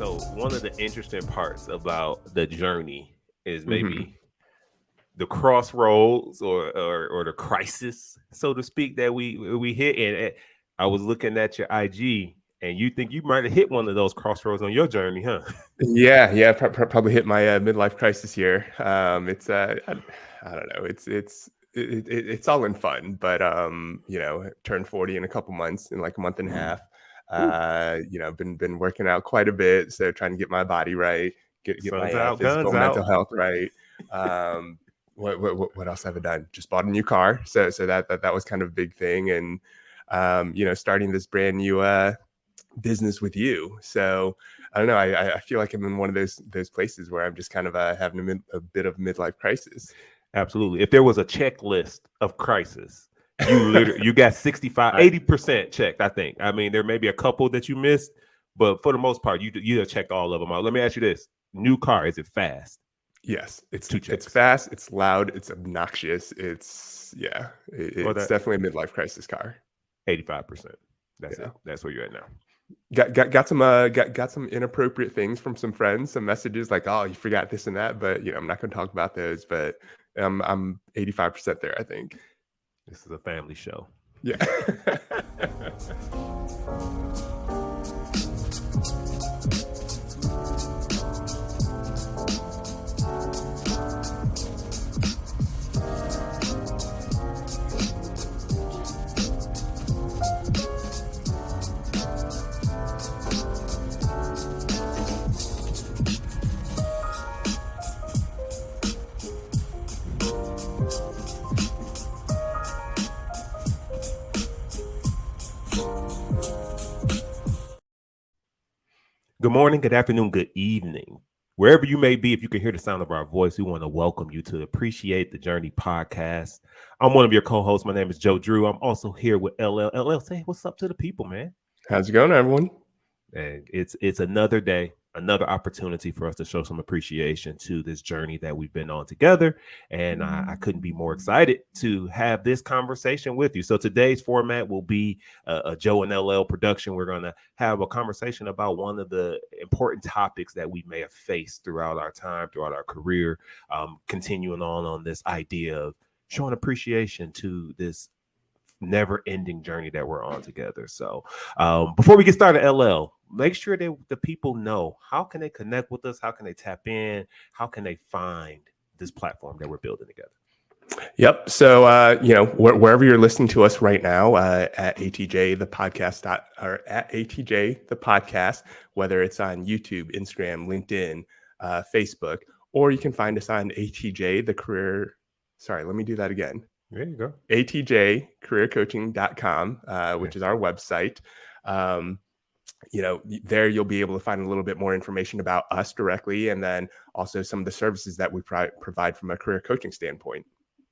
So one of the interesting parts about the journey is Hmm. maybe the crossroads or the crisis, so to speak, that we hit. And I was looking at your IG, and you think you might have hit one of those crossroads on your journey, huh? Yeah. Probably hit my midlife crisis here. I don't know. It's all in fun, but turned 40 in a couple months, in like a month and a half. Ooh, Been working out quite a bit, so trying to get my body right, get sun's my out, physical, guns mental out. health right. Um, what else have I done? Just bought a new car, so that was kind of a big thing, and starting this brand new business with you. So I don't know. I feel like I'm in one of those places where I'm just kind of having a bit of midlife crisis. Absolutely. If there was a checklist of crisis, you got 65, I 80% checked, I think. I mean, there may be a couple that you missed, but for the most part, you have checked all of them out. Let me ask you this. New car, is it fast? Yes, Two it's checks. fast, it's loud, it's obnoxious. Or It's that definitely a midlife crisis car. 85%. That's Yeah. it. That's where you're at now. Got some inappropriate things from some friends, some messages like, "Oh, you forgot this and that," but I'm not going to talk about those. But I'm 85% there, I think. This is a family show. Yeah. Good morning, good afternoon, good evening. Wherever you may be, if you can hear the sound of our voice, we want to welcome you to Appreciate the Journey podcast. I'm one of your co-hosts. My name is Joe Drew. I'm also here with LL. LL, say what's up to the people, man. How's it going, everyone? And it's another day, another opportunity for us to show some appreciation to this journey that we've been on together. And I couldn't be more excited to have this conversation with you. So today's format will be a Joe and LL production. We're going to have a conversation about one of the important topics that we may have faced throughout our time, throughout our career, continuing on this idea of showing appreciation to this never ending journey that we're on together. So before we get started, LL, make sure that the people know, how can they connect with us? How can they tap in? How can they find this platform that we're building together? Yep. So, wherever you're listening to us right now, at ATJ the podcast or at ATJ the podcast, whether it's on YouTube, Instagram, LinkedIn, Facebook, or you can find us on ATJ the career. Sorry, let me do that again. There you go. ATJcareercoaching.com, which is our website. Um, there you'll be able to find a little bit more information about us directly, and then also some of the services that we provide from a career coaching standpoint.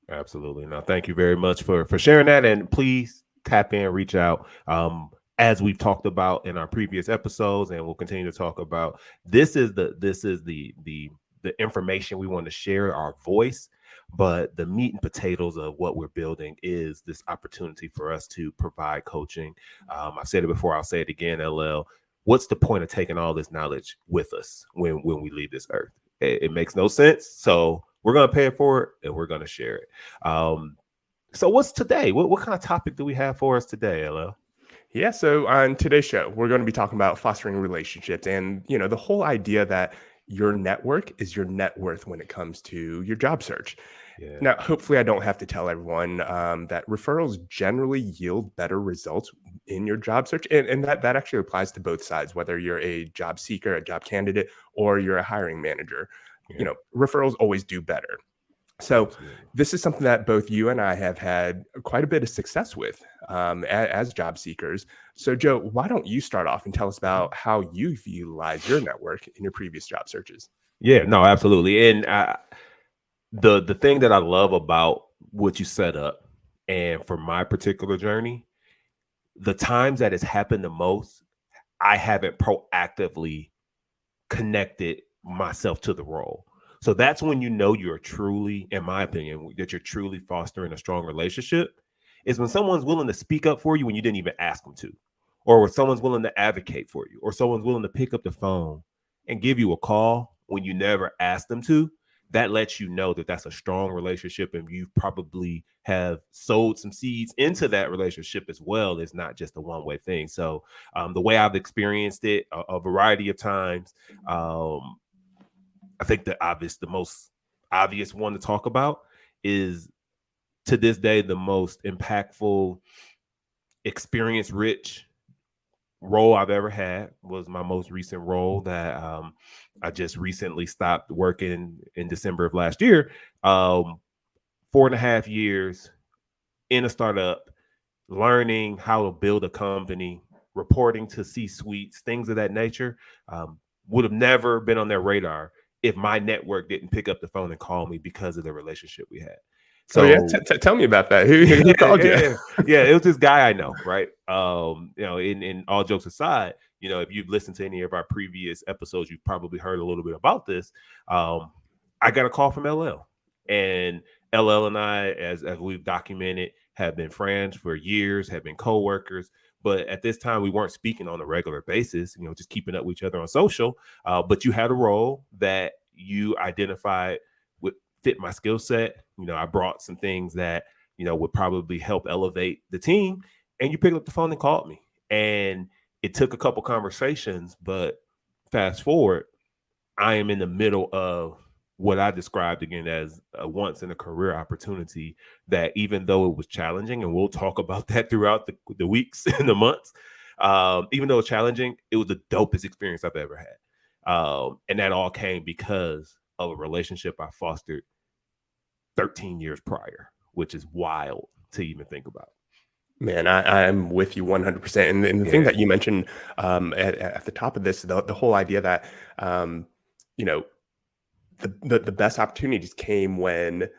Absolutely. Now, thank you very much for sharing that, and please tap in, reach out. As we've talked about in our previous episodes, and we'll continue to talk about, this is the information we want to share, our voice, but the meat and potatoes of what we're building is this opportunity for us to provide coaching. I've said it before, I'll say it again, LL. What's the point of taking all this knowledge with us when we leave this earth? It makes no sense. So we're going to pay it forward, and we're going to share it. So what's today? What kind of topic do we have for us today, LL? Yeah, so on today's show, we're going to be talking about fostering relationships and, the whole idea that your network is your net worth when it comes to your job search. Yeah. Now, hopefully, I don't have to tell everyone that referrals generally yield better results in your job search. And that actually applies to both sides, whether you're a job seeker, a job candidate, or you're a hiring manager. Yeah. Referrals always do better. So Absolutely. this is something that both you and I have had quite a bit of success with as job seekers. So Joe, why don't you start off and tell us about how you've utilized your network in your previous job searches? Yeah, no, absolutely. And the thing that I love about what you set up, and for my particular journey, the times that it's happened the most, I haven't proactively connected myself to the role. So that's when you know you're truly, in my opinion, that you're truly fostering a strong relationship, is when someone's willing to speak up for you when you didn't even ask them to, or when someone's willing to advocate for you, or someone's willing to pick up the phone and give you a call when you never asked them to, that lets you know that that's a strong relationship, and you probably have sowed some seeds into that relationship as well. It's not just a one-way thing. So the way I've experienced it a variety of times, I think the most obvious one to talk about is, to this day, the most impactful, experience rich role I've ever had was my most recent role that I just recently stopped working in December of last year. 4.5 years in a startup, learning how to build a company, reporting to C-suites, things of that nature, would have never been on their radar if my network didn't pick up the phone and call me because of the relationship we had. Oh yeah, So tell me about that. yeah, Who called you? yeah, it was this guy I know, right? In all jokes aside, if you've listened to any of our previous episodes, you've probably heard a little bit about this. I got a call from LL, and LL and I, as we've documented, have been friends for years, have been co-workers. But at this time, we weren't speaking on a regular basis, just keeping up with each other on social. But you had a role that you identified with fit my skill set. I brought some things that, would probably help elevate the team. And you picked up the phone and called me. And it took a couple conversations, but fast forward, I am in the middle of what I described again as a once in a career opportunity that, even though it was challenging, and we'll talk about that throughout the weeks and the months, even though it's challenging, it was the dopest experience I've ever had. And that all came because of a relationship I fostered 13 years prior, which is wild to even think about. Man, I'm with you 100%. And the thing Yeah. that you mentioned at the top of this, the whole idea that, you know, the best opportunities came when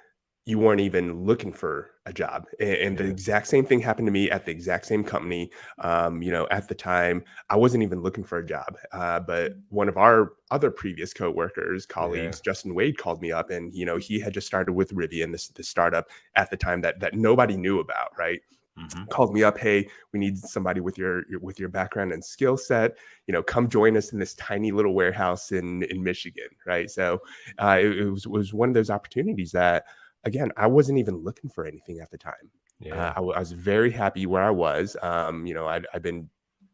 you weren't even looking for a job. And the Yeah. exact same thing happened to me at the exact same company. At the time, I wasn't even looking for a job. But one of our other previous coworkers, Yeah. colleagues, Justin Wade, called me up, and he had just started with Rivian, this startup at the time that nobody knew about, right? Mm-hmm. Called me up, hey, we need somebody with your background and skill set, come join us in this tiny little warehouse in Michigan, right? So it was one of those opportunities that, again, I wasn't even looking for anything at the time. Yeah. I was very happy where I was. I'd been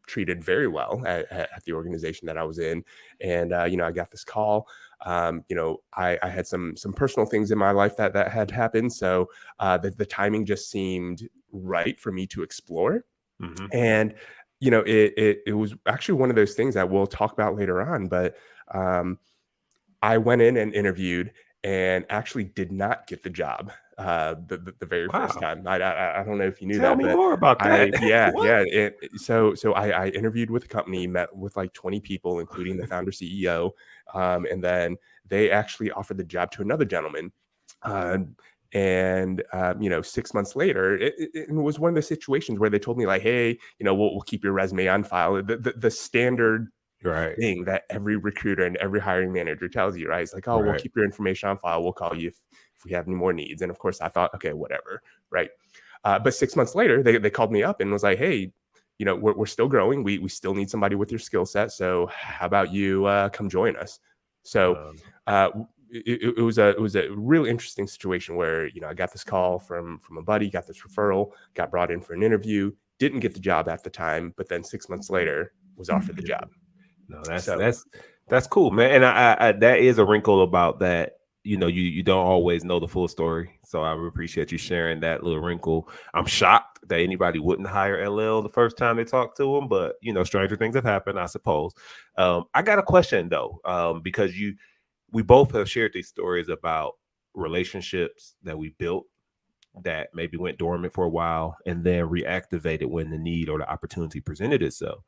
treated very well at the organization that I was in, and I got this call. I had some personal things in my life that had happened, so the timing just seemed right for me to explore. Mm-hmm. And it was actually one of those things that we'll talk about later on. But I went in and interviewed and actually did not get the job the very first Wow. time. I don't know if you knew Tell that, me but more about that. What? so I interviewed with a company, met with like 20 people, including the founder CEO, and then they actually offered the job to another gentleman. Uh, and 6 months later, it was one of those situations where they told me like, hey, we'll keep your resume on file. The standard Right. thing that every recruiter and every hiring manager tells you, right? It's like, oh, we'll Right. keep your information on file. We'll call you if we have any more needs. And of course, I thought, okay, whatever, right? But 6 months later, they called me up and was like, hey, we're still growing. We still need somebody with your skill set. So how about you come join us? So uh, it was a really interesting situation where I got this call from a buddy, got this referral, got brought in for an interview, didn't get the job at the time, but then 6 months later was offered the job. No, that's So that's that's cool, man. And I that is a wrinkle about that. You don't always know the full story. So I appreciate you sharing that little wrinkle. I'm shocked that anybody wouldn't hire LL the first time they talked to him, but stranger things have happened, I suppose. I got a question though, because we both have shared these stories about relationships that we built that maybe went dormant for a while and then reactivated when the need or the opportunity presented itself.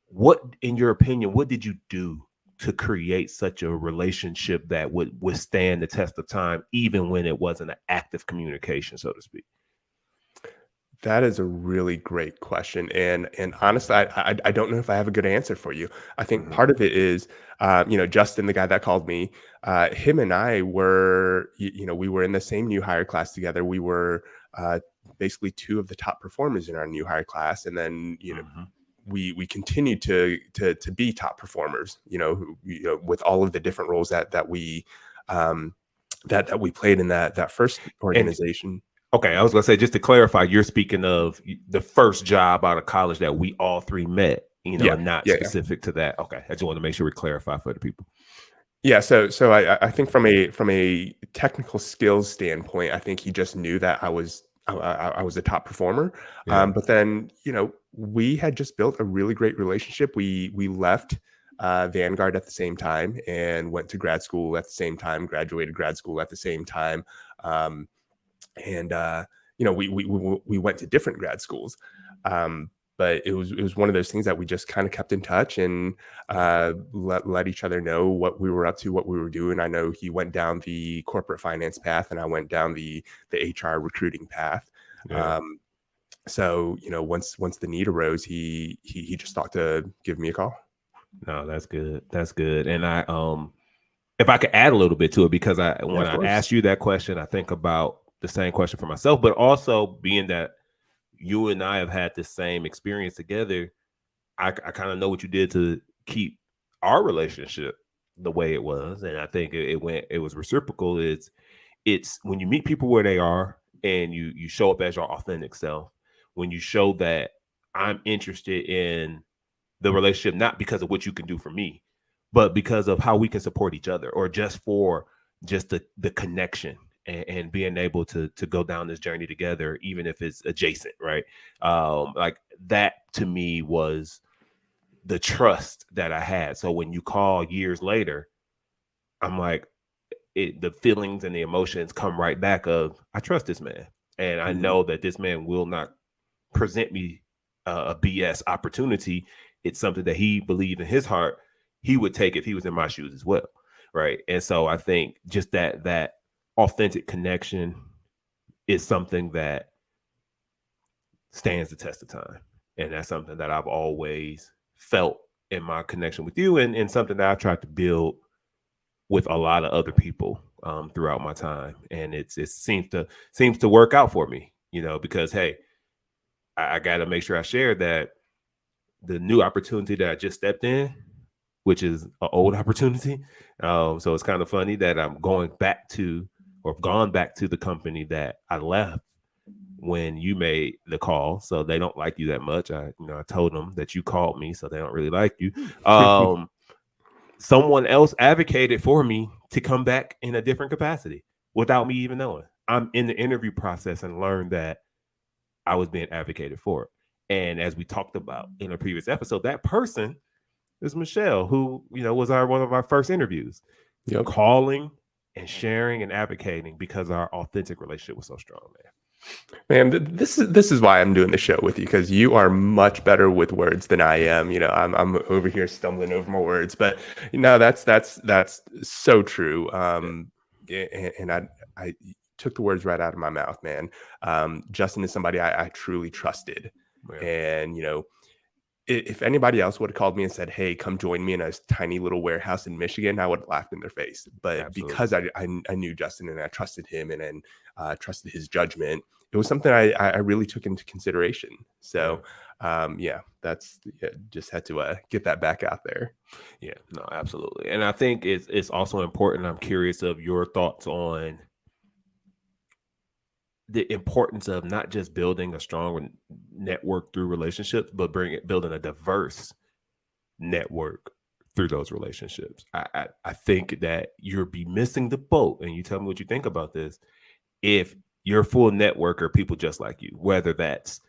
What, in your opinion, what did you do to create such a relationship that would withstand the test of time, even when it wasn't an active communication, so to speak? that is a really great question, and honestly, I don't know if I have a good answer for you. I think Mhm. part of it is, Justin, the guy that called me, him and I were, we were in the same new hire class together. We were basically two of the top performers in our new hire class, and then Mhm. we continued to be top performers, with all of the different roles that we that we played in that first And organization. okay, I was gonna say, just to clarify, you're speaking of the first job out of college that we all three met, Yeah, and not yeah. specific to that. Okay, I just want to make sure we clarify for the people. Yeah, so I think from a technical skills standpoint, I think he just knew that I was a top performer. Yeah, But then we had just built a really great relationship. We left Vanguard at the same time and went to grad school at the same time. Graduated grad school at the same time, um, and we went to different grad schools. But it was one of those things that we just kind of kept in touch and yeah, let each other know what we were up to, what we were doing. I know he went down the corporate finance path, and I went down the HR recruiting path. yeah. So once the need arose, he just thought to give me a call. No, that's good. That's good. And if I could add a little bit to it, because Yeah, when of I course. ask you that question, I think about the same question for myself, but also being that you and I have had the same experience together, I kind of know what you did to keep our relationship the way it was, and I think it was reciprocal. It's when you meet people where they are, and you show up as your authentic self. When you show that I'm interested in the relationship, not because of what you can do for me, but because of how we can support each other, or just for just the connection, and being able to go down this journey together, even if it's adjacent, right? Like that to me was the trust that I had. So when you call years later, I'm like, the feelings and the emotions come right back of, I trust this man, and I Mhm. know that this man will not present me a BS opportunity. It's something that he believed in his heart he would take if he was in my shoes as well, right? And so I think just that authentic connection is something that stands the test of time, and that's something that I've always felt in my connection with you, and something that I've tried to build with a lot of other people throughout my time, and it seems to work out for me, because hey, I got to make sure I share that the new opportunity that I just stepped in, which is an old opportunity. So it's kind of funny that I'm going back to, or gone back to the company that I left when you made the call. So they don't like you that much. I told them that you called me, so they don't really like you. Someone else advocated for me to come back in a different capacity without me even knowing. I'm in the interview process and learned that I was being advocated for. And as we talked about in a previous episode, that person is Michelle, who was one of our first interviews, Yep. calling and sharing and advocating because our authentic relationship was so strong, man. Man, this is why I'm doing the show with you, because you are much better with words than I am. I'm over here stumbling over my words, but that's so true. And I took the words right out of my mouth, man. Justin is somebody I truly trusted, Yeah, and if anybody else would have called me and said, "Hey, come join me in a tiny little warehouse in Michigan," I would have laughed in their face. But absolutely. because I knew Justin and I trusted him and trusted his judgment, it was something I really took into consideration. Yeah. So, just had to get that back out there. Yeah, no, absolutely. And I think it's also important. I'm curious of your thoughts on the importance of not just building a strong network through relationships, but building a diverse network through those relationships. I think that you'll be missing the boat, and you tell me what you think about this, if your full network are people just like you, whether that's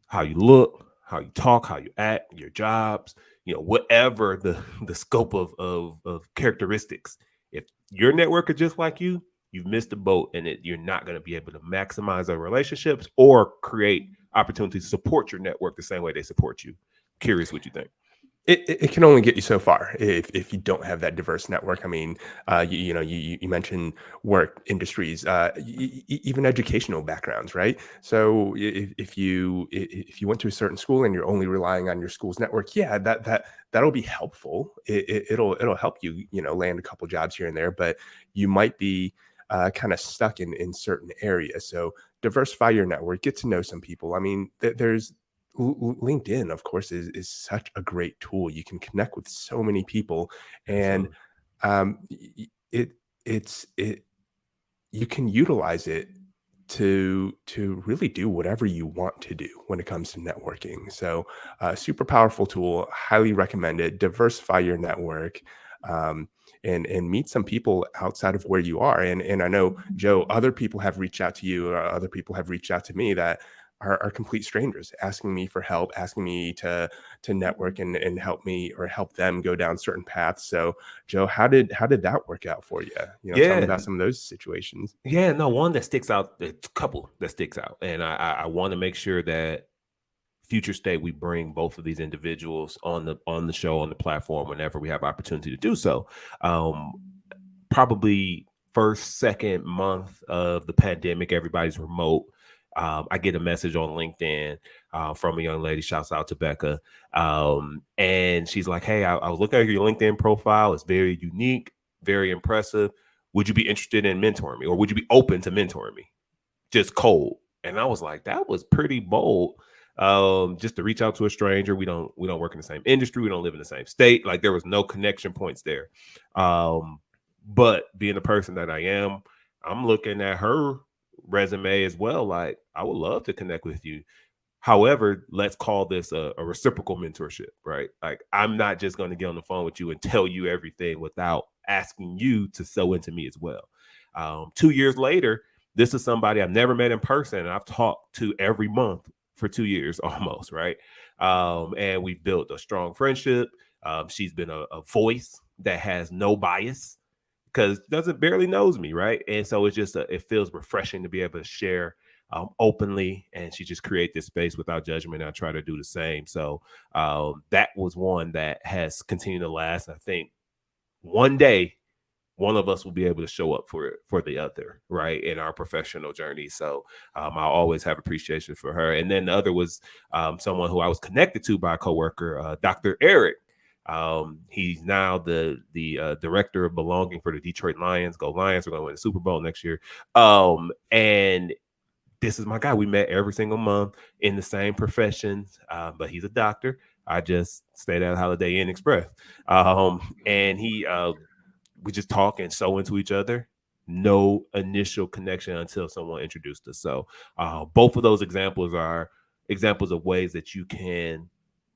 how you look, how you talk, how you act, your jobs, whatever the scope of characteristics. If your network are just like you've missed the boat, and you're not going to be able to maximize our relationships or create opportunities to support your network the same way they support you. Curious what you think. It can only get you so far if you don't have that diverse network. I mean, you mentioned work industries, even educational backgrounds, right? So if you went to a certain school and you're only relying on your school's network, yeah, that'll be helpful. It'll help you, land a couple jobs here and there, but you might be kind of stuck in certain areas. So diversify your network, get to know some people. I mean, there's LinkedIn, of course, is such a great tool. You can connect with so many people, and Absolutely. it it you can utilize it to really do whatever you want to do when it comes to networking. So, super powerful tool. Highly recommend it. Diversify your network. Um, and meet some people outside of where you are. And I know, Joe, other people have reached out to you, or other people have reached out to me that are complete strangers, asking me for help, asking me to network and help me or help them go down certain paths. So, Joe, how did that work out for you? Tell me Yeah. about some of those situations. Yeah, no, one that sticks out, a couple that sticks out. And I want to make sure that future state we bring both of these individuals on the show, on the platform, whenever we have opportunity to do so. Um, Probably first, second month of the pandemic, everybody's remote. I get a message on LinkedIn from a young lady. Shouts out to Becca. And she's like, "Hey, I was looking at your LinkedIn profile. It's very unique, very impressive. Would you be interested in mentoring me, or would you be open to mentoring me?" Just cold. And I was like, that was pretty bold. Just to reach out to a stranger. We don't work in the same industry. We don't live in the same state. Like, there was no connection points there. Um, but being the person that I am, I'm looking at her resume as well. Like, I would love to connect with you. However, let's call this a reciprocal mentorship, right? Like, I'm not just going to get on the phone with you and tell you everything without asking you to sew into me as well. 2 years later, this is somebody I've never met in person, and I've talked to every month for 2 years almost, right? And we've built a strong friendship. She's been a voice that has no bias because doesn't barely knows me, right? And so it's just it feels refreshing to be able to share openly, and she just create this space without judgment. I try to do the same. So that was one that has continued to last. I think one day one of us will be able to show up for the other, right, in our professional journey. So I always have appreciation for her. And then the other was someone who I was connected to by a coworker, Dr. Eric. He's now the director of belonging for the Detroit Lions. Go Lions! We're going to win the Super Bowl next year. And this is my guy. We met every single month in the same professions, but he's a doctor. I just stayed at Holiday Inn Express, and we just talk and sew into each other. No initial connection until someone introduced us. So both of those examples are examples of ways that you can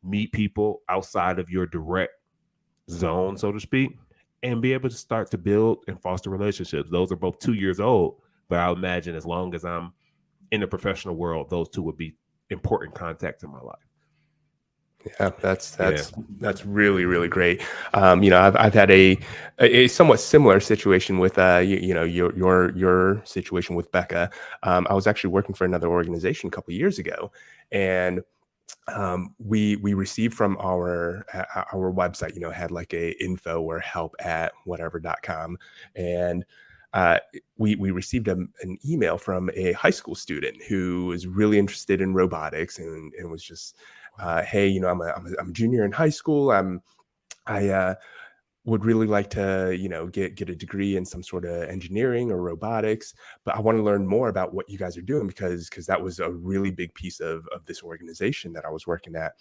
meet people outside of your direct zone, so to speak, and be able to start to build and foster relationships. Those are both 2 years old, but I imagine as long as I'm in the professional world, those two would be important contacts in my life. Yeah, Yeah. that's really really great. I've had a somewhat similar situation with your situation with Becca. I was actually working for another organization a couple of years ago, and we received from our website, had like a info or help at whatever.com, and we received an email from a high school student who was really interested in robotics, and was just hey, I'm a junior in high school. I would really like to, get a degree in some sort of engineering or robotics, but I want to learn more about what you guys are doing because that was a really big piece of this organization that I was working at.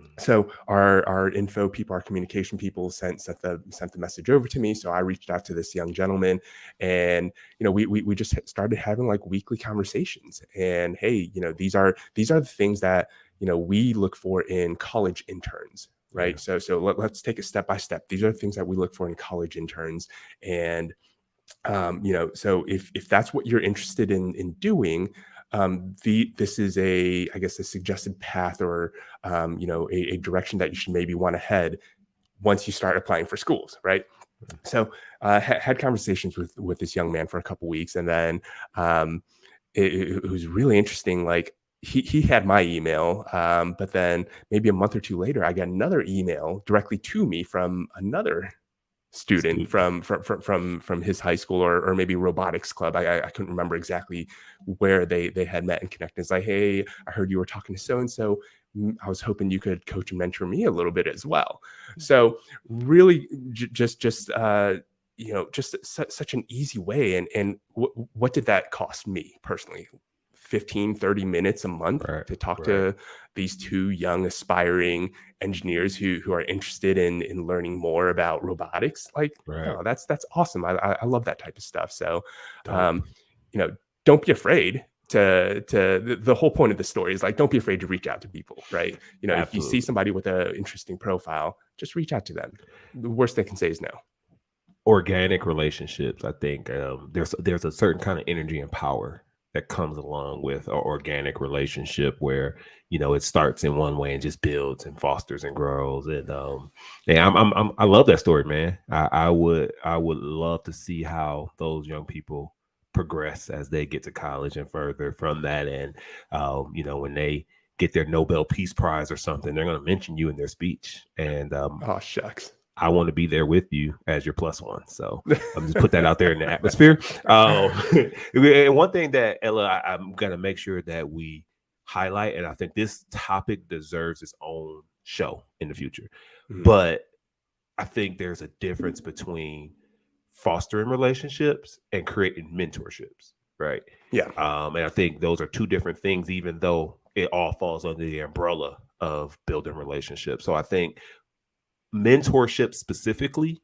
Mm. So our info people, our communication people sent the message over to me. So I reached out to this young gentleman, and we just started having like weekly conversations. And hey, these are the things that we look for in college interns, Yeah. right? So let's take it step by step. These are the things that we look for in college interns, and so if that's what you're interested in doing, this is I guess a suggested path, or a direction that you should maybe want to head once you start applying for schools, right? Mm. So had conversations with this young man for a couple weeks, and then um, it was really interesting. Like he had my email, but then maybe a month or two later, I got another email directly to me from another student Student. from his high school, or maybe robotics club. I couldn't remember exactly where they had met and connected. It's like, hey, I heard you were talking to so and so. I was hoping you could coach and mentor me a little bit as well. So really, just such an easy way. And what did that cost me personally? 15, 30 minutes a month Right. to talk Right. to these two young aspiring engineers who are interested in learning more about robotics. Like, Right. no, that's awesome. I love that type of stuff. So, Dope. you know, don't be afraid the whole point of the story is like, don't be afraid to reach out to people, right? You know, if you see Absolutely. somebody with an interesting profile, just reach out to them. The worst they can say is no. Organic relationships, I think there's a certain kind of energy and power that comes along with an organic relationship where it starts in one way and just builds and fosters and grows. And yeah, I love that story, man. I would love to see how those young people progress as they get to college and further from that. And when they get their Nobel Peace Prize or something, they're going to mention you in their speech. And Oh, shucks. I want to be there with you as your plus one. So I'm just put that out there in the atmosphere. And one thing that Ella, I'm gonna make sure that we highlight, and I think this topic deserves its own show in the future. Mhm. But I think there's a difference between fostering relationships and creating mentorships, right? Yeah. And I think those are two different things, even though it all falls under the umbrella of building relationships. So I think mentorship specifically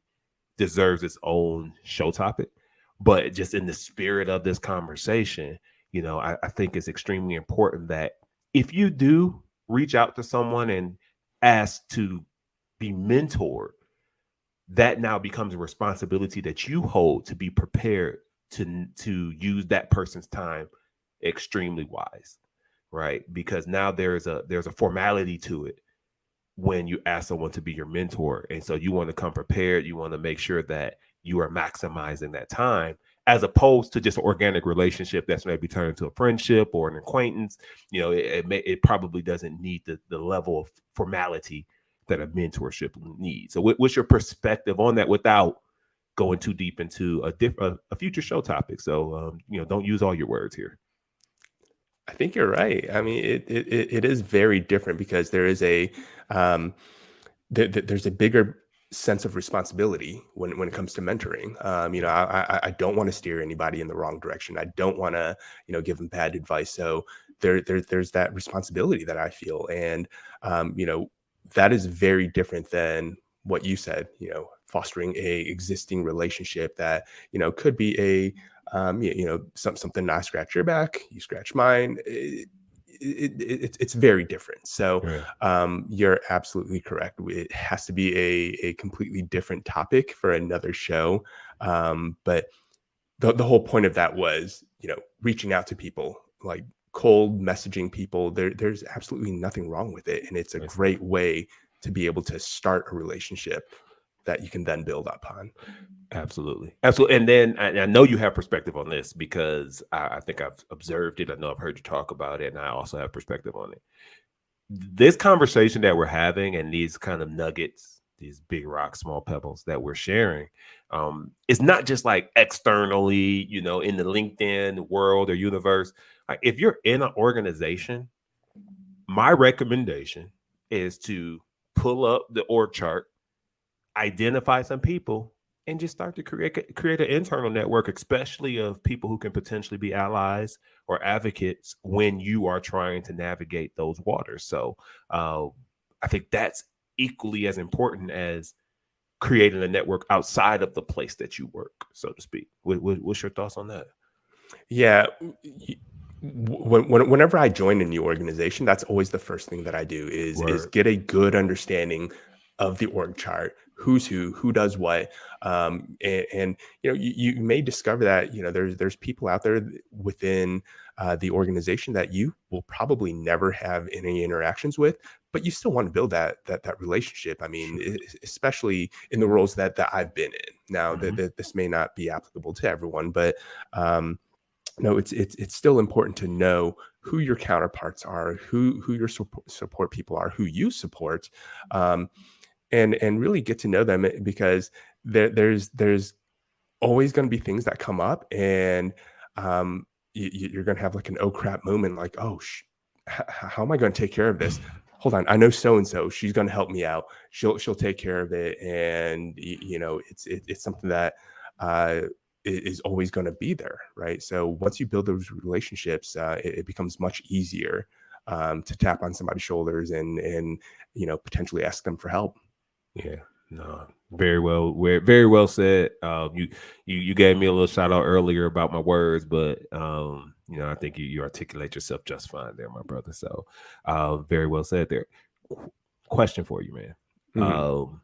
deserves its own show topic. But just in the spirit of this conversation, I think it's extremely important that if you do reach out to someone and ask to be mentored, that now becomes a responsibility that you hold to be prepared to use that person's time extremely wise, right? Because now there's a formality to it when you ask someone to be your mentor. And so you want to come prepared. You want to make sure that you are maximizing that time as opposed to just an organic relationship that's maybe turned into a friendship or an acquaintance. It probably doesn't need the level of formality that a mentorship needs. So what's your perspective on that without going too deep into a future show topic? So, don't use all your words here. I think you're right. I mean, it is very different because there is um, there's a bigger sense of responsibility when it comes to mentoring. I don't want to steer anybody in the wrong direction. I don't want to give them bad advice. So there's that responsibility that I feel, and that is very different than what you said. Fostering a existing relationship that could be a something I scratch your back, you scratch mine. It's very different. So Yeah. you're absolutely correct. It has to be a completely different topic for another show. But the whole point of that was, reaching out to people, like cold messaging people. There's absolutely nothing wrong with it. And it's a great way to be able to start a relationship that you can then build upon. Absolutely. Absolutely. And then I know you have perspective on this because I think I've observed it. I know I've heard you talk about it, and I also have perspective on it. This conversation that we're having and these kind of nuggets, these big rocks, small pebbles that we're sharing, it's not just like externally, in the LinkedIn world or universe. Like if you're in an organization, my recommendation is to pull up the org chart, identify some people, and just start to create an internal network, especially of people who can potentially be allies or advocates when you are trying to navigate those waters. So I think that's equally as important as creating a network outside of the place that you work, so to speak. What's your thoughts on that? Yeah. Whenever I join a new organization, that's always the first thing that I do is Word. get a good understanding of the org chart, who's who does what, and you may discover that there's people out there within the organization that you will probably never have any interactions with, but you still want to build that relationship. I mean, Sure. especially in the roles that I've been in. Now Mhm. that this may not be applicable to everyone, but no, it's still important to know who your counterparts are, who your support people are, who you support, um, and really get to know them because there's always going to be things that come up, and you're going to have like an oh crap moment, like how am I going to take care of this? Hold on, I know so and so. She's going to help me out. She'll take care of it, and it's something that is always going to be there, right? So once you build those relationships, it becomes much easier to tap on somebody's shoulders and potentially ask them for help. Yeah, no, very well said. You gave me a little shout out earlier about my words, but I think you articulate yourself just fine there, my brother. So, very well said there. Question for you, man. Mhm.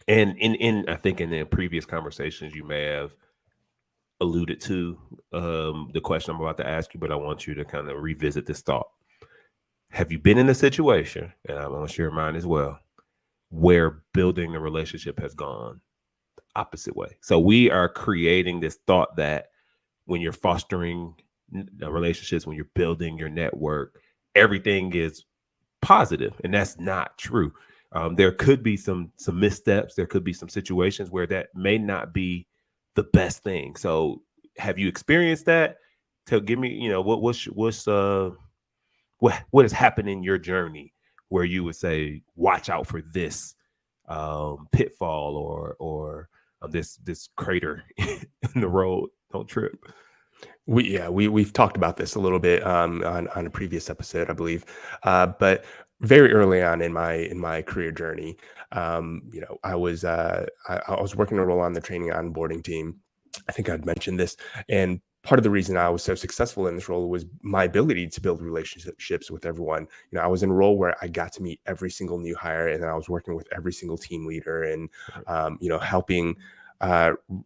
And in I think in the previous conversations you may have alluded to the question I'm about to ask you, but I want you to kind of revisit this thought. Have you been in a situation, and I want to share mine as well, where building the relationship has gone the opposite way? So we are creating this thought that when you're fostering relationships, when you're building your network, everything is positive, and that's not true. There could be some missteps. There could be some situations where that may not be the best thing. So, have you experienced that? To give me, what has happened in your journey where you would say, watch out for this pitfall or this crater in the road. Don't trip. We've talked about this a little bit on a previous episode, I believe, but very early on in my career journey, I was working a role on the training onboarding team. I think I'd mentioned this, and part of the reason I was so successful in this role was my ability to build relationships with everyone. I was in a role where I got to meet every single new hire, and I was working with every single team leader, and helping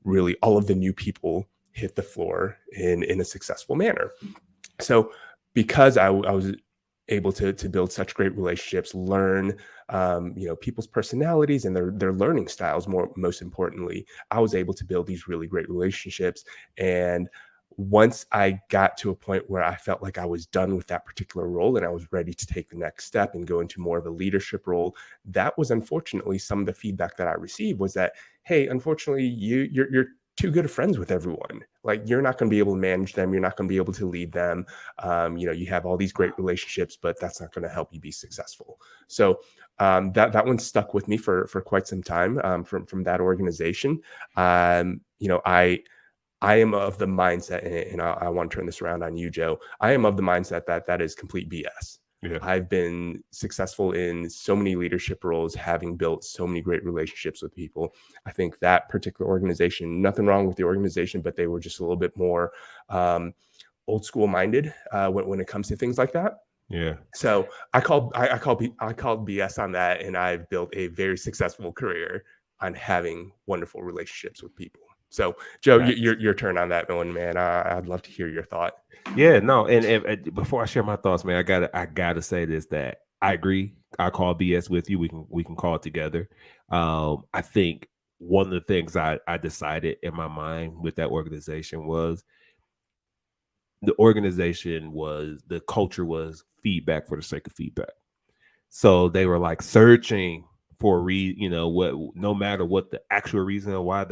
really all of the new people hit the floor in a successful manner. So because I was able to build such great relationships, learn people's personalities and their learning styles, most importantly, I was able to build these really great relationships. And once I got to a point where I felt like I was done with that particular role and I was ready to take the next step and go into more of a leadership role, that was unfortunately some of the feedback that I received was that, hey, unfortunately, you're too good of friends with everyone. Like, you're not going to be able to manage them. You're not going to be able to lead them. You have all these great relationships, but that's not going to help you be successful. So that one stuck with me for quite some time from that organization. I am of the mindset, and I want to turn this around on you, Joe. I am of the mindset that is complete BS. Yeah. I've been successful in so many leadership roles, having built so many great relationships with people. I think that particular organization, nothing wrong with the organization, but they were just a little bit more old school minded when it comes to things like that. Yeah. So I called BS on that, and I've built a very successful career on having wonderful relationships with people. So, Joe, Right. your turn on that one, man. I'd love to hear your thought. Yeah, no, and before I share my thoughts, man, I gotta say this, that I agree. I call BS with you. We can call it together. I think one of the things I decided in my mind with that organization was the culture was feedback for the sake of feedback. So they were like searching for what, no matter what the actual reason why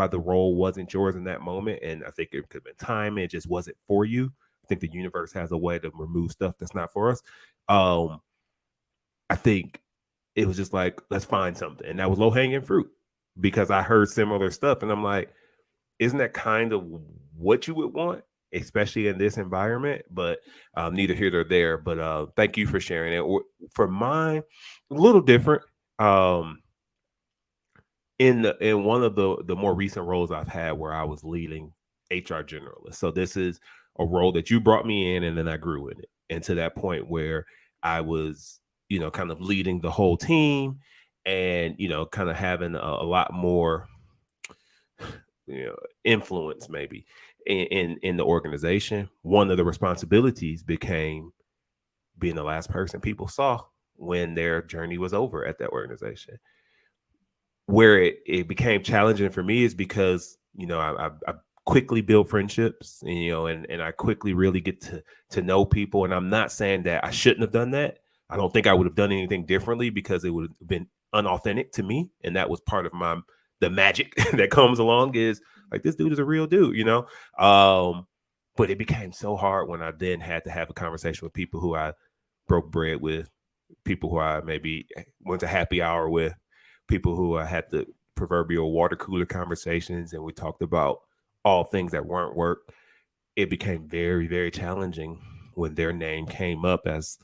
the role wasn't yours in that moment. And I think it could have been time, it just wasn't for you. I think the universe has a way to remove stuff that's not for us. Um, I think it was just like, let's find something. And that was low hanging fruit because I heard similar stuff. And I'm like, isn't that kind of what you would want, especially in this environment? But neither here nor there. But thank you for sharing it. For mine, a little different. Um, in one of the more recent roles I've had, where I was leading HR generalist. So this is a role that you brought me in, and then I grew in it, and to that point where I was, kind of leading the whole team, and kind of having a lot more influence maybe in the organization. One of the responsibilities became being the last person people saw when their journey was over at that organization. Where it became challenging for me is because I quickly build friendships, and I quickly really get to know people. And I'm not saying that I shouldn't have done that. I don't think I would have done anything differently, because it would have been unauthentic to me, and that was part of the magic that comes along, is like, this dude is a real dude. But it became so hard when I then had to have a conversation with people who I broke bread with, people who I maybe went to happy hour with, people who I had to proverbial water cooler conversations and we talked about all things that weren't work, it became very, very challenging when their name came up as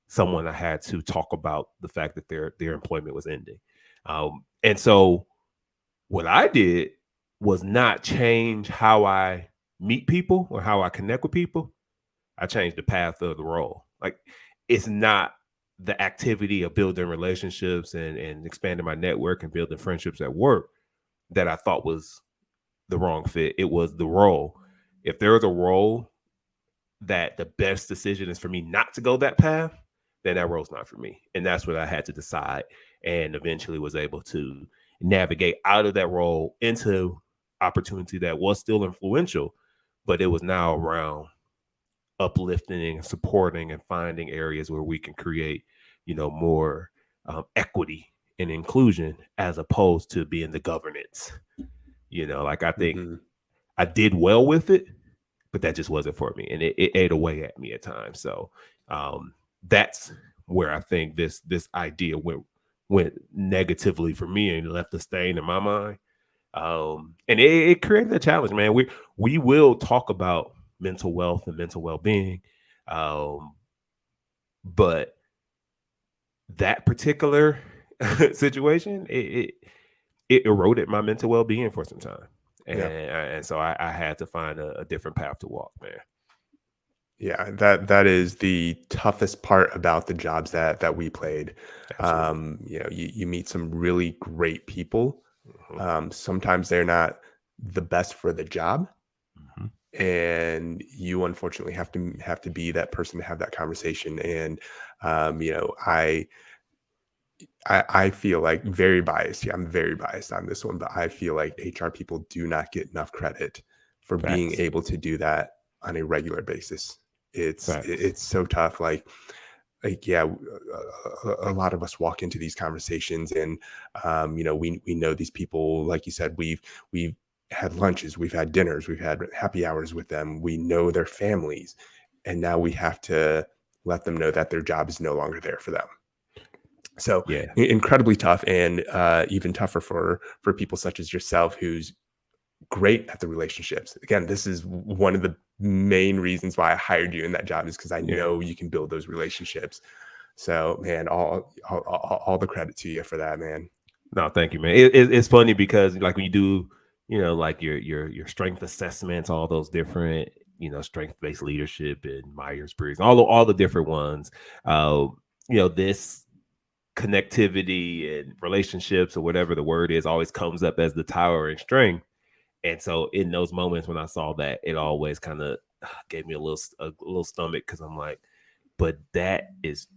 someone I had to talk about the fact that their employment was ending. And so what I did was not change how I meet people or how I connect with people. I changed the path of the role. Like it's not the activity of building relationships and expanding my network and building friendships at work that I thought was the wrong fit. It was the role. If there was a role that the best decision is for me not to go that path, then that role's not for me. And that's what I had to decide and eventually was able to navigate out of that role into opportunity that was still influential, but it was now around uplifting and supporting and finding areas where we can create, more equity and inclusion as opposed to being the governance. Like I think Mm-hmm. I did well with it, but that just wasn't for me, and it ate away at me at times. So that's where I think this idea went negatively for me and left a stain in my mind. And it created a challenge, man. We will talk about mental wealth and mental well being, but that particular situation it eroded my mental well being for some time, Yeah. and so I had to find a different path to walk, man. Yeah, that is the toughest part about the jobs that we played. Absolutely. You meet some really great people. Hmm. Sometimes they're not the best for the job, Hmm. and you unfortunately have to be that person to have that conversation. And you know, I feel like very biased. Yeah, I'm very biased on this one, but I feel like HR people do not get enough credit for being Facts. able to do that on a regular basis. Facts. It's so tough. Like yeah, a lot of us walk into these conversations, and we know these people. Like you said, we've had lunches, we've had dinners, we've had happy hours with them. We know their families, and now we have to let them know that their job is no longer there for them. So Yeah. incredibly tough, and even tougher for people such as yourself, who's great at the relationships. Again, this is one of the main reasons why I hired you in that job, is because I Yeah. know you can build those relationships. So, man, all the credit to you for that, man. No, thank you, man. It's funny because like when you do, like your strength assessments, all those different, strength based leadership and Myers Briggs, all the different ones. This connectivity and relationships or whatever the word is always comes up as the towering strength. And so in those moments when I saw that, it always kind of gave me a little stomach because I'm like, but that is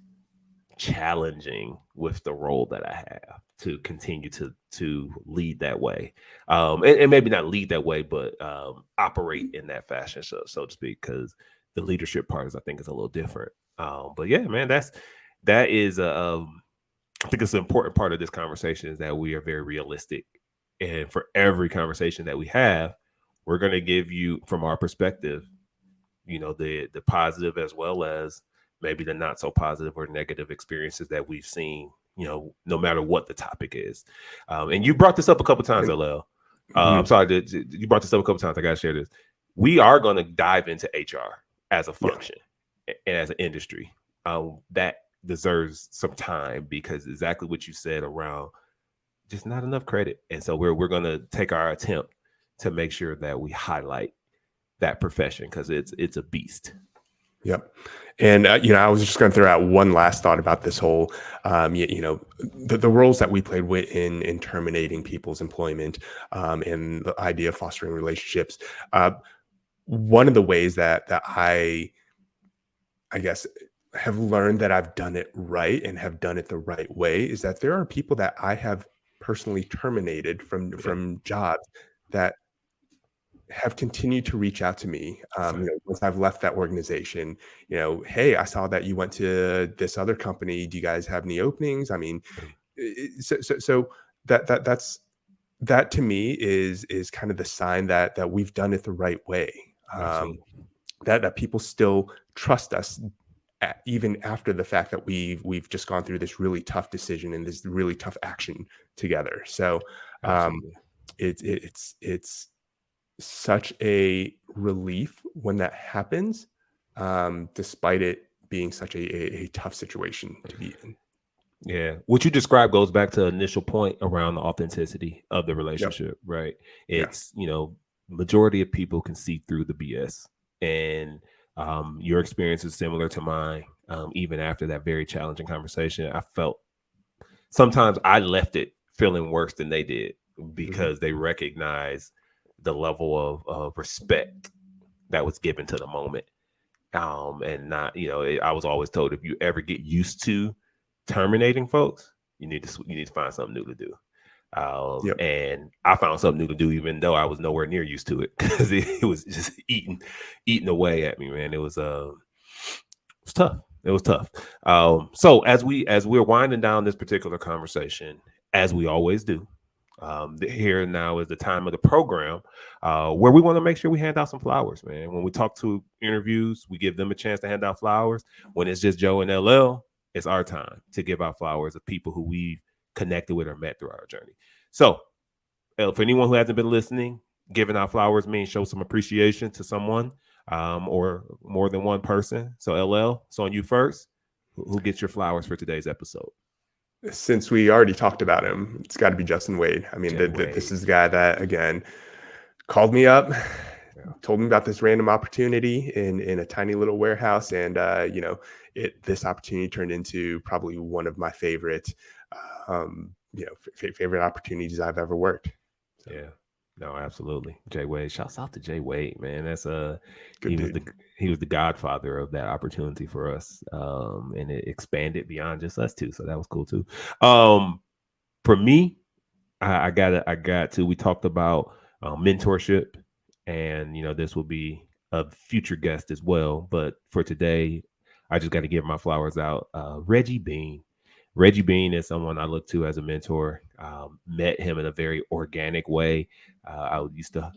challenging with the role that I have to continue to lead that way, and maybe not lead that way, but operate in that fashion, so to speak, because the leadership part is I think is a little different. But yeah, man, that is I think it's an important part of this conversation is that we are very realistic, and for every conversation that we have, we're going to give you from our perspective, the positive as well as maybe the not so positive or negative experiences that we've seen, no matter what the topic is. And you brought this up a couple times, And LL. I'm mhm, sorry that you brought this up a couple times. I got to share this. We are going to dive into HR as a yeah, function and as an industry. That deserves some time because exactly what you said around just not enough credit. And so we're going to take our attempt to make sure that we highlight that profession because it's a beast. yep. And I was just going to throw out one last thought about this whole, the roles that we played with in terminating people's employment, and the idea of fostering relationships. One of the ways that I guess have learned that I've done it right and have done it the right way is that there are people that I have personally terminated Yeah. from jobs that have continued to reach out to me, Fact. once I've left that organization. Hey, I saw that you went to this other company. Do you guys have any openings? I mean, so that's that to me is kind of the sign that we've done it the right way. Absolutely. That people still trust us even after the fact that we've just gone through this really tough decision and this really tough action together. So Absolutely. it's such a relief when that happens, despite it being such a tough situation to be in. Yeah. What you described goes back to the initial point around the authenticity of the Yep. relationship, right? Yeah. It's, majority of people can see through the BS. And your experience is similar to mine. Even after that very challenging conversation, I felt sometimes I left it feeling worse than they did Mhm. because they recognized the level of respect that was given to the moment. And not, I was always told if you ever get used to terminating folks, you need to find something new to do. Yep. And I found something new to do, even though I was nowhere near used to it, because it was just eating away at me, man. It was tough. It was tough. So as we're winding down this particular conversation, as we always do, here now is the time of the program where we want to make sure we hand out some flowers, man. When we talk to interviews, we give them a chance to hand out flowers. When it's just Joe and LL, it's our time to give out flowers of people who we've connected with or met through our journey. So, for anyone who hasn't been listening, giving out flowers means show some appreciation to someone or more than one person. So, LL, it's on you first. Who gets your flowers for today's episode? Since we already talked about him, it's got to be Justin Wade. I mean, Jay this Wade. is the guy that, again, called me up, Yeah. told me about this random opportunity in a tiny little warehouse, and this opportunity turned into probably one of my favorite, favorite opportunities I've ever worked. So, Yeah. No, absolutely. Jay Wade. Shouts out to Jay Wade, man. That's good he was the dude. he was the godfather of that opportunity for us. And it expanded beyond just us two. So that was cool too. For me, I got to we talked about mentorship, and this will be a future guest as well. But for today, I just got to give my flowers out. Reggie Bean. Reggie Bean is someone I look to as a mentor. Met him in a very organic way. I used to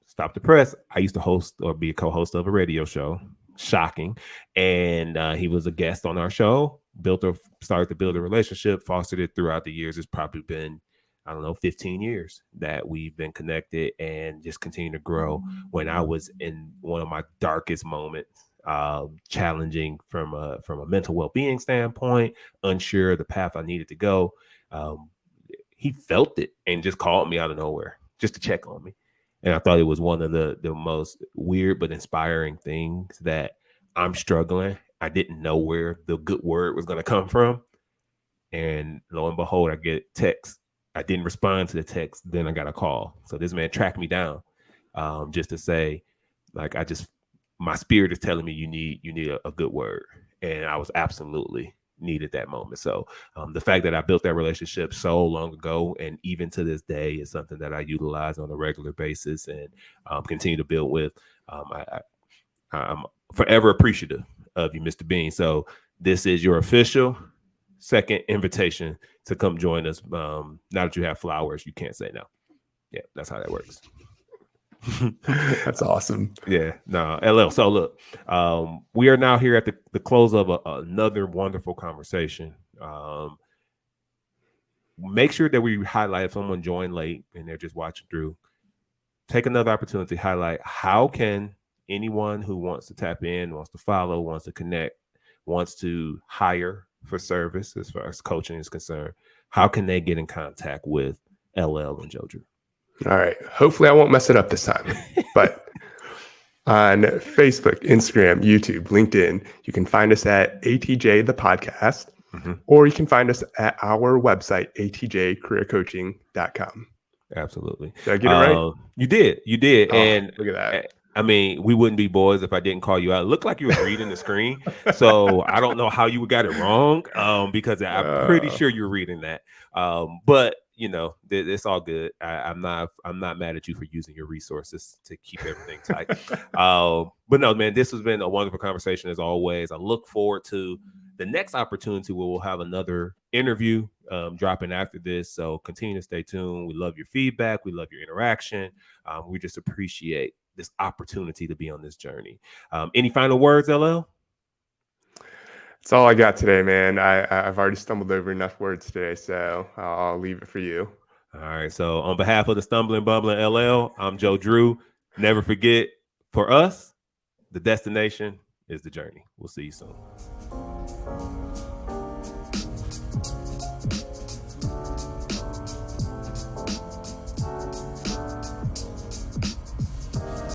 stop the press. I used to host or be a co-host of a radio show. Shocking. And he was a guest on our show. Started to build a relationship, fostered it throughout the years. It's probably been, I don't know, 15 years that we've been connected and just continue to grow. When I was in one of my darkest moments, challenging from a mental well-being standpoint, unsure of the path I needed to go. Um, he felt it and just called me out of nowhere just to check on me. And I thought it was one of the most weird but inspiring things that I'm struggling. I didn't know where the good word was going to come from. And lo and behold, I get text. I didn't respond to the text. Then I got a call. So this man tracked me down just to say, like, my spirit is telling me you need a good word. And I was absolutely needed that moment. So the fact that I built that relationship so long ago and even to this day is something that I utilize on a regular basis and continue to build with. I'm forever appreciative of you, Mr. Bean. So this is your official second invitation to come join us. Now that you have flowers, you can't say no. Yeah, that's how that works. That's awesome. Yeah, no, LL. So look, we are now here at the close of another wonderful conversation. Make sure that we highlight if someone joined late and they're just watching through. Take another opportunity to highlight how can anyone who wants to tap in, wants to follow, wants to connect, wants to hire for service as far as coaching is concerned, how can they get in contact with LL and JoeDREW? All right. Hopefully, I won't mess it up this time. But on Facebook, Instagram, YouTube, LinkedIn, you can find us at ATJ the podcast, or you can find us at our website, atjcareercoaching.com. Absolutely. Did I get it right? You did. Oh, And look at that. I mean, we wouldn't be boys if I didn't call you out. It looked like you was reading the screen. So I don't know how you got it wrong because I'm pretty Uh, sure you're reading that. But it's all good. I'm not mad at you for using your resources to keep everything tight. But no, man, this has been a wonderful conversation as always. I look forward to the next opportunity where we'll have another interview dropping after this. So continue to stay tuned. We love your feedback. We love your interaction. We just appreciate this opportunity to be on this journey. Any final words, LL? That's all I got today, man. I've already stumbled over enough words today, so I'll leave it for you. All right. So on behalf of the Stumbling Bumbling LL, I'm Joe Drew. Never forget, for us, the destination is the journey. We'll see you soon.